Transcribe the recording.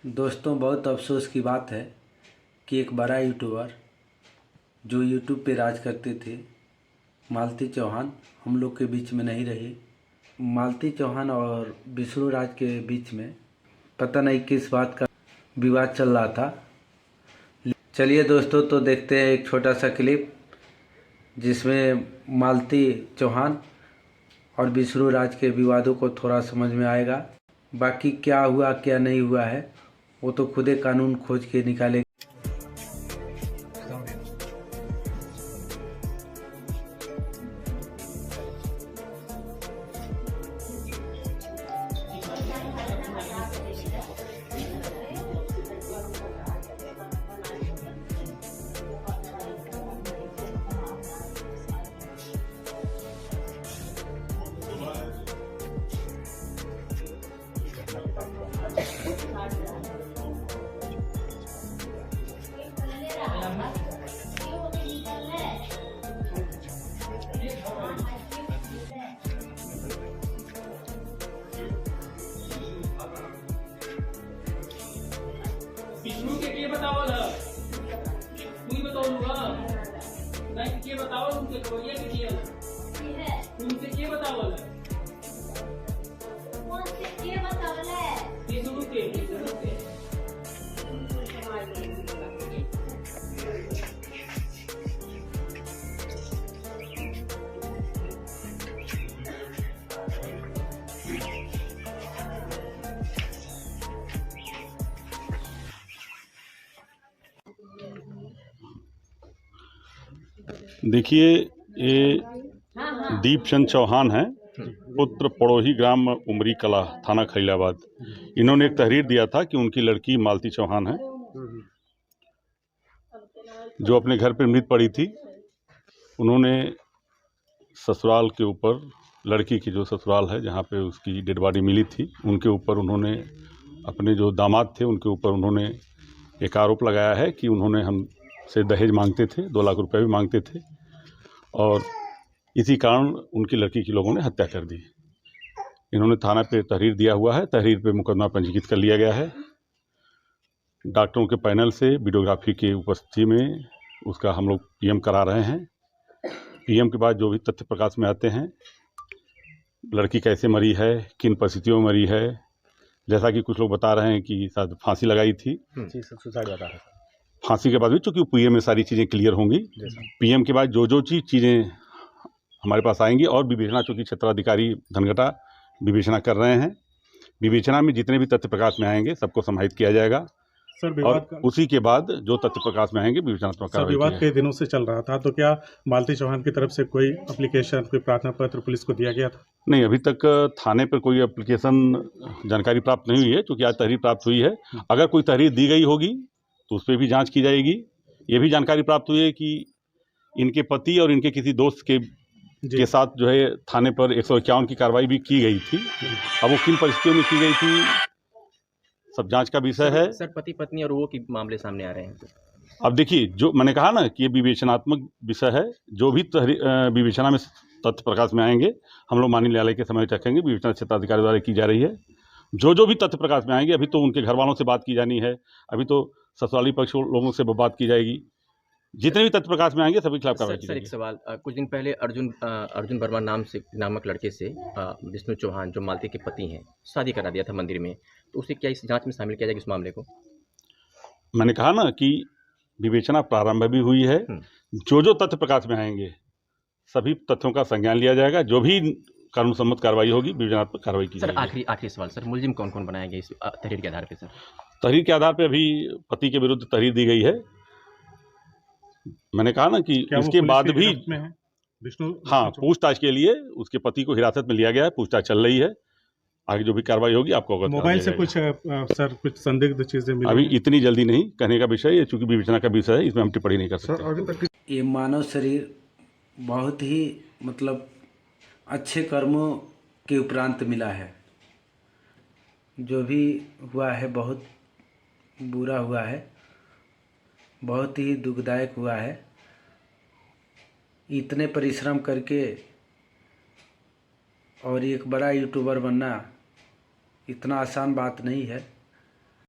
दोस्तों, बहुत अफसोस की बात है कि एक बड़ा यूट्यूबर जो यूट्यूब पे राज करते थे, मालती चौहान, हम लोग के बीच में नहीं रही। मालती चौहान और विष्णु राज के बीच में पता नहीं किस बात का विवाद चल रहा था। चलिए दोस्तों, तो देखते हैं एक छोटा सा क्लिप जिसमें मालती चौहान और विष्णु राज के विवादों को थोड़ा समझ में आएगा। बाकी क्या हुआ क्या नहीं हुआ है वो तो खुदे कानून खोज के निकालेगा। विष्णु के बतावल है, तू ही बताओ नहीं के बताओ उनके कोरिया के किया उनसे के बतावल है, कौन से के बतावल है विष्णु के देखिए, ये दीपचंद चौहान हैं, पुत्र पड़ोही ग्राम उमरी कला, थाना खलीलाबाद। इन्होंने एक तहरीर दिया था कि उनकी लड़की मालती चौहान है जो अपने घर पर मृत पड़ी थी। उन्होंने ससुराल के ऊपर, लड़की की जो ससुराल है जहाँ पे उसकी डेड बॉडी मिली थी, उनके ऊपर उन्होंने, अपने जो दामाद थे उनके ऊपर उन्होंने एक आरोप लगाया है कि उन्होंने हमसे दहेज मांगते थे, 2 लाख रुपए भी मांगते थे, और इसी कारण उनकी लड़की की लोगों ने हत्या कर दी। इन्होंने थाना पे तहरीर दिया हुआ है, तहरीर पे मुकदमा पंजीकृत कर लिया गया है। डॉक्टरों के पैनल से वीडियोग्राफी की उपस्थिति में उसका हम लोग पीएम करा रहे हैं। पीएम के बाद जो भी तथ्य प्रकाश में आते हैं, लड़की कैसे मरी है, किन परिस्थितियों में मरी है, जैसा कि कुछ लोग बता रहे हैं कि शायद फांसी लगाई थी। सुसाइड बता रहे हैं। फांसी के बाद भी चूँकि पीएम में सारी चीज़ें क्लियर होंगी, पीएम के बाद जो चीज़ें हमारे पास आएंगी, और विवेचना, चूँकि क्षेत्राधिकारी धनघटा विवेचना कर रहे हैं, विवेचना में जितने भी तथ्य प्रकाश में आएंगे सबको समाहित किया जाएगा सर, और उसी के बाद जो तथ्य प्रकाश में आएंगे विवेचनात्मक कार्रवाई की विवाद कई दिनों से चल रहा था, तो क्या मालती चौहान की तरफ से कोई एप्लीकेशन, कोई प्रार्थना पत्र पुलिस को दिया गया था? नहीं, अभी तक थाने पर कोई एप्लीकेशन जानकारी प्राप्त नहीं हुई है, क्योंकि आज तहरीर प्राप्त हुई है। अगर कोई तहरीर दी गई होगी तो उस पर भी जांच की जाएगी। ये भी जानकारी प्राप्त हुई है कि इनके पति और इनके किसी दोस्त के साथ जो है थाने पर 151 की कार्रवाई भी की गई थी। अब वो किन परिस्थितियों में की गई थी, सब जांच का विषय है। सर, पति पत्नी और वो की मामले सामने आ रहे हैं। अब देखिए, जो मैंने कहा ना कि ये विवेचनात्मक विषय है, जो भी विवेचना में तथ्य प्रकाश में आएंगे हम लोग माननीय न्यायालय के समय रखेंगे। विवेचना क्षेत्राधिकारी द्वारा की जा रही है। जो भी तथ्य प्रकाश में आएंगे, अभी तो उनके घर वालों से बात की जानी है, अभी तो ससुराली पक्ष लोगों से बात की जाएगी। जितने भी तथ्य प्रकाश में आएंगे सभी खिलाफ कार्रवाई की जाएगी। एक सवाल, कुछ दिन पहले अर्जुन वर्मा नामक लड़के से विष्णु चौहान, जो मालती के पति हैं, शादी करा दिया था मंदिर में, तो उसे क्या इस जांच में शामिल किया जाएगा इस मामले को? मैंने कहा ना कि विवेचना प्रारंभ भी हुई है। जो तथ्य प्रकाश में आएंगे सभी तथ्यों का संज्ञान लिया जाएगा। जो भी कानून सम्मत कार्रवाई होगी विवेचनात्मक कार्रवाई की जाएगी। सर, आखिरी सवाल सर, मुलजिम कौन कौन बनाया गया इस तहरीर के आधार पर? सर, तहरीर के आधार पर अभी पति के विरुद्ध तहरीर दी गई है। मैंने कहा ना कि इसके बाद भी हाँ, पूछताछ के लिए उसके पति को हिरासत में लिया गया है। पूछताछ चल रही है, आगे जो भी कार्रवाई होगी आपको अवगत मोबाइल से कुछ संदिग्ध चीजें मिली? अभी इतनी जल्दी नहीं कहने का विषय है, चूंकि विवेचना का विषय है, इसमें हम टिप्पणी नहीं कर सकते। ये मानव शरीर बहुत ही अच्छे कर्मों के उपरांत मिला है। जो भी हुआ है बहुत बुरा हुआ है, बहुत ही दुखदायक हुआ है। इतने परिश्रम करके और एक बड़ा यूट्यूबर बनना इतना आसान बात नहीं है।